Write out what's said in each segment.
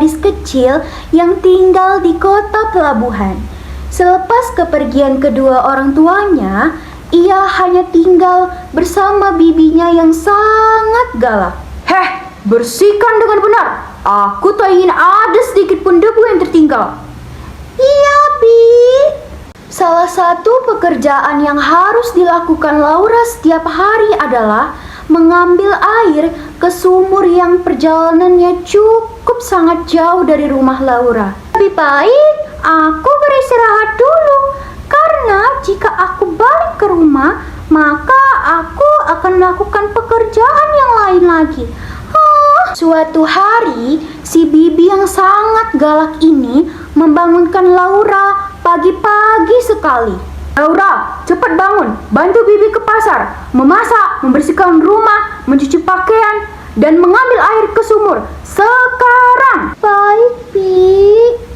gadis kecil yang tinggal di kota pelabuhan. Selepas kepergian kedua orang tuanya, ia hanya tinggal bersama bibinya yang sangat galak. Heh, bersihkan dengan benar. Aku tak ingin ada sedikit pun debu yang tertinggal. Iya, Bi. Salah satu pekerjaan yang harus dilakukan Laura setiap hari adalah mengambil air ke sumur yang perjalanannya cukup sangat jauh dari rumah Laura. Lebih baik aku beristirahat dulu, karena jika aku balik ke rumah, maka aku akan melakukan pekerjaan yang lain lagi. Suatu hari, si bibi yang sangat galak ini membangunkan Laura pagi-pagi sekali. Laura, cepat bangun, bantu bibi ke pasar, memasak, membersihkan rumah, mencuci pakaian, dan mengambil air ke sumur. Sekarang! Baik, Bi.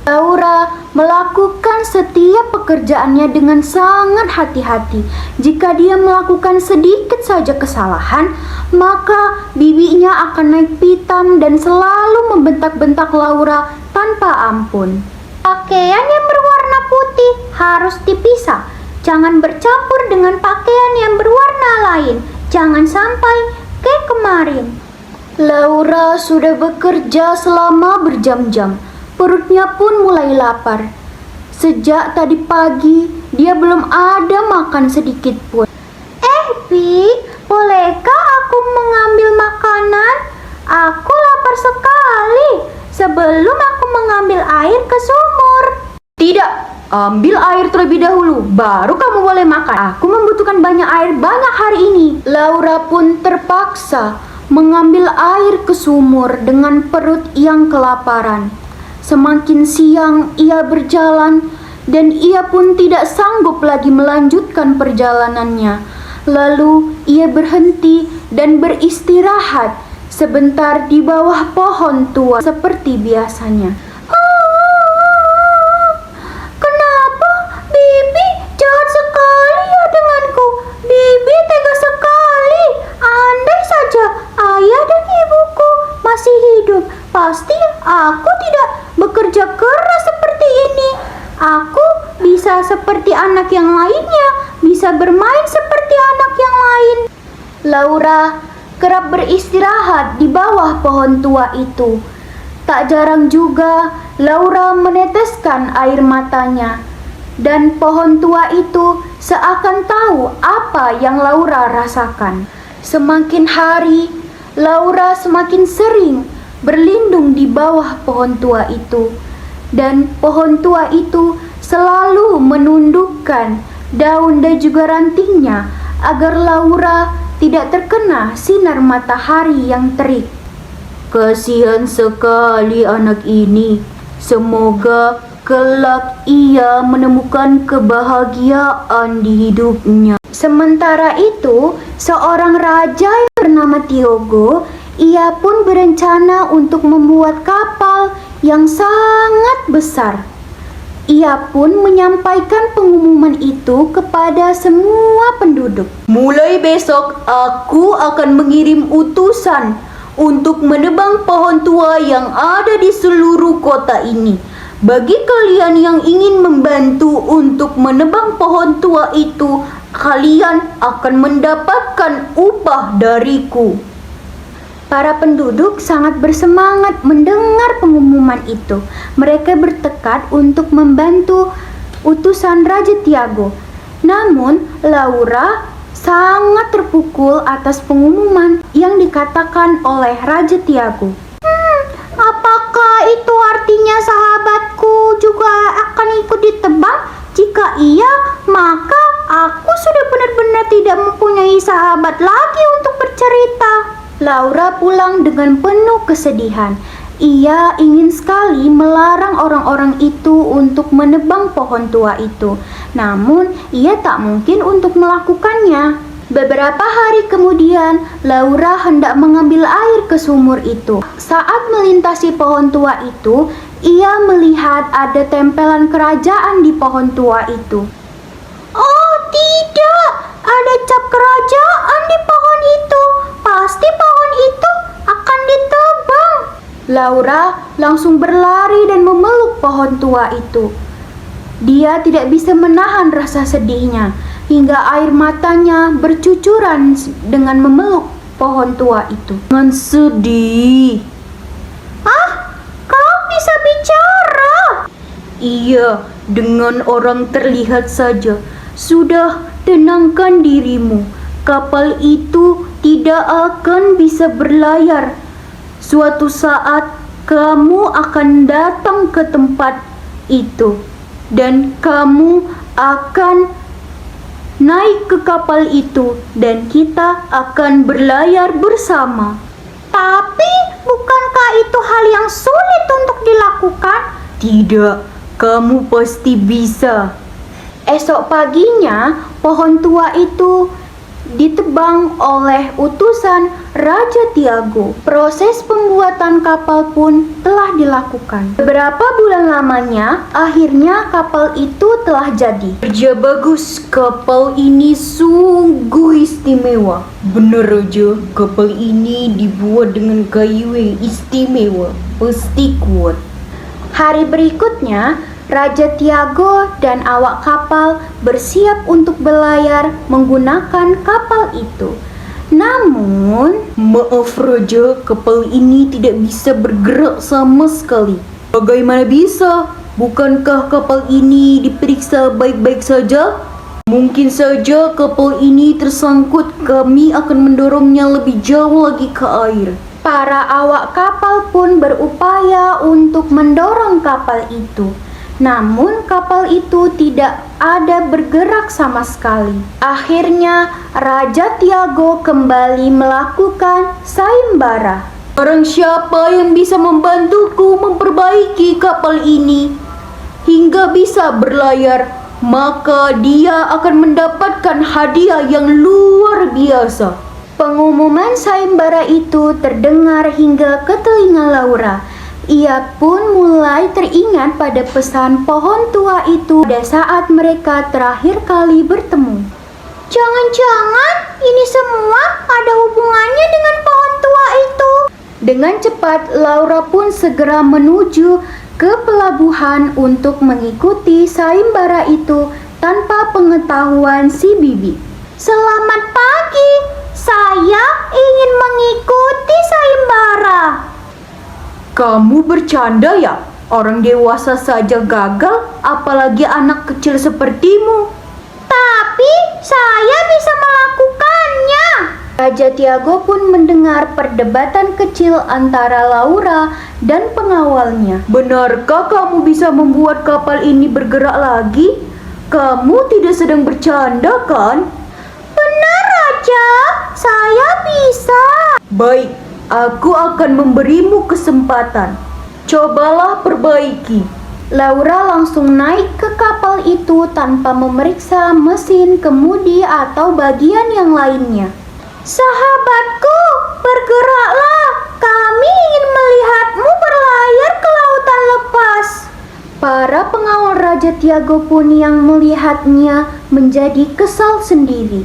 Laura melakukan setiap pekerjaannya dengan sangat hati-hati. Jika dia melakukan sedikit saja kesalahan, maka bibinya akan naik pitam dan selalu membentak-bentak Laura tanpa ampun. Pakaian yang berwarna putih harus dipisah. Jangan bercampur dengan pakaian yang berwarna lain. Jangan sampai kayak kemarin. Laura sudah bekerja selama berjam-jam. Perutnya pun mulai lapar. Sejak tadi pagi, dia belum ada makan sedikit pun. Bi, bolehkah aku mengambil makanan? Aku lapar sekali. Sebelum aku mengambil air ke sumur. Tidak, ambil air terlebih dahulu, baru kamu boleh makan. Aku membutuhkan banyak hari ini. Laura pun terpaksa mengambil air ke sumur dengan perut yang kelaparan. Semakin siang ia berjalan dan ia pun tidak sanggup lagi melanjutkan perjalanannya. Lalu ia berhenti dan beristirahat sebentar di bawah pohon tua seperti biasanya. Kenapa Bibi jahat sekali ya denganku? Bibi tega sekali. Andai saja ayah dan ibuku masih hidup, pasti aku tidak bekerja keras seperti ini. Aku bisa seperti anak yang lainnya, bisa bermain seperti anak yang lain. Laura kerap beristirahat di bawah pohon tua itu. Tak jarang juga Laura meneteskan air matanya, dan pohon tua itu seakan tahu apa yang Laura rasakan. Semakin hari, Laura semakin sering berlindung di bawah pohon tua itu, dan pohon tua itu selalu menundukkan daun dan juga rantingnya agar Laura tidak terkena sinar matahari yang terik. Kasihan sekali anak ini. Semoga kelak ia menemukan kebahagiaan di hidupnya. Sementara itu, seorang raja yang bernama Tiogo, ia pun berencana untuk membuat kapal yang sangat besar. Ia pun menyampaikan pengumuman itu kepada semua penduduk. Mulai besok aku akan mengirim utusan untuk menebang pohon tua yang ada di seluruh kota ini. Bagi kalian yang ingin membantu untuk menebang pohon tua itu, kalian akan mendapatkan upah dariku. Para penduduk sangat bersemangat mendengar pengumuman itu. Mereka bertekad untuk membantu utusan Raja Tiago. Namun, Laura sangat terpukul atas pengumuman yang dikatakan oleh Raja Tiago. Apakah itu artinya sahabatku juga akan ikut ditebang? Jika iya, maka aku sudah benar-benar tidak mempunyai sahabat lagi untuk bercerita. Laura pulang dengan penuh kesedihan. Ia ingin sekali melarang orang-orang itu untuk menebang pohon tua itu. Namun, ia tak mungkin untuk melakukannya. Beberapa hari kemudian, Laura hendak mengambil air ke sumur itu. Saat melintasi pohon tua itu, ia melihat ada tempelan kerajaan di pohon tua itu. Oh tidak, ada cap kerajaan di pohon itu. Pasti pohon itu akan ditebang. Laura langsung berlari dan memeluk pohon tua itu. Dia tidak bisa menahan rasa sedihnya, hingga air matanya bercucuran dengan memeluk pohon tua itu. Jangan sedih. Ah, kau bisa bicara? Iya, dengan orang terlihat saja. Sudah, tenangkan dirimu. Kapal itu tidak akan bisa berlayar. Suatu saat kamu akan datang ke tempat itu dan kamu akan naik ke kapal itu dan kita akan berlayar bersama. Tapi bukankah itu hal yang sulit untuk dilakukan? Tidak, kamu pasti bisa. Esok paginya, pohon tua itu ditebang oleh utusan Raja Tiago. Proses pembuatan kapal pun telah dilakukan. Beberapa bulan lamanya, akhirnya kapal itu telah jadi. Kerja bagus, kapal ini sungguh istimewa. Benar aja, kapal ini dibuat dengan kayu yang istimewa. Pasti kuat. Hari berikutnya, Raja Tiago dan awak kapal bersiap untuk berlayar menggunakan kapal itu. Namun, Maaf Raja, kapal ini tidak bisa bergerak sama sekali. Bagaimana bisa? Bukankah kapal ini diperiksa baik-baik saja? Mungkin saja kapal ini tersangkut, kami akan mendorongnya lebih jauh lagi ke air. para awak kapal pun berupaya untuk mendorong kapal itu. Namun kapal itu tidak ada bergerak sama sekali. Akhirnya Raja Tiago kembali melakukan sayembara. Barang siapa yang bisa membantuku memperbaiki kapal ini hingga bisa berlayar, maka dia akan mendapatkan hadiah yang luar biasa. Pengumuman sayembara itu terdengar hingga ke telinga Laura. Ia pun mulai teringat pada pesan pohon tua itu pada saat mereka terakhir kali bertemu. Jangan-jangan ini semua ada hubungannya dengan pohon tua itu. Dengan cepat, Laura pun segera menuju ke pelabuhan untuk mengikuti sayembara itu tanpa pengetahuan si Bibi. Selamat pagi, saya ingin mengikuti sayembara. Kamu bercanda ya? Orang dewasa saja gagal, apalagi anak kecil sepertimu. Tapi saya bisa melakukannya. Raja Tiago pun mendengar perdebatan kecil antara Laura dan pengawalnya. Benarkah kamu bisa membuat kapal ini bergerak lagi? Kamu tidak sedang bercanda kan? Benar, Raja, saya bisa. Baik, aku akan memberimu kesempatan. Cobalah perbaiki. Laura langsung naik ke kapal itu tanpa memeriksa mesin, kemudi, atau bagian yang lainnya. Sahabatku, bergeraklah. Kami ingin melihatmu berlayar ke lautan lepas. Para pengawal Raja Tiago pun yang melihatnya menjadi kesal sendiri.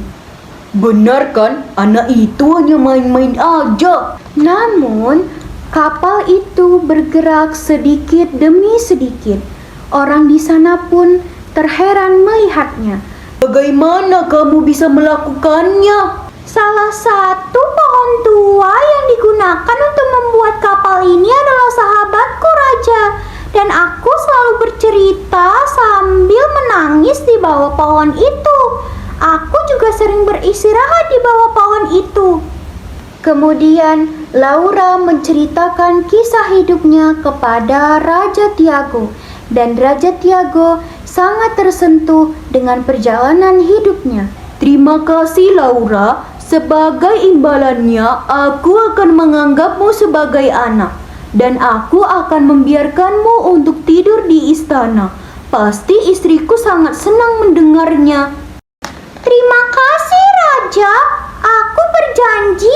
Benar kan? Anak itu hanya main-main aja. Namun, kapal itu bergerak sedikit demi sedikit. Orang di sana pun terheran melihatnya. Bagaimana kamu bisa melakukannya? Salah satu pohon tua yang digunakan untuk membuat kapal ini adalah sahabatku, Raja. Dan aku selalu bercerita sambil menangis di bawah pohon itu. Aku juga sering beristirahat di bawah pohon itu. Kemudian Laura menceritakan kisah hidupnya kepada Raja Tiago. Dan Raja Tiago sangat tersentuh dengan perjalanan hidupnya. Terima kasih Laura. Sebagai imbalannya, aku akan menganggapmu sebagai anak. Dan aku akan membiarkanmu untuk tidur di istana. Pasti istriku sangat senang mendengarnya. Terima kasih, Raja. Aku berjanji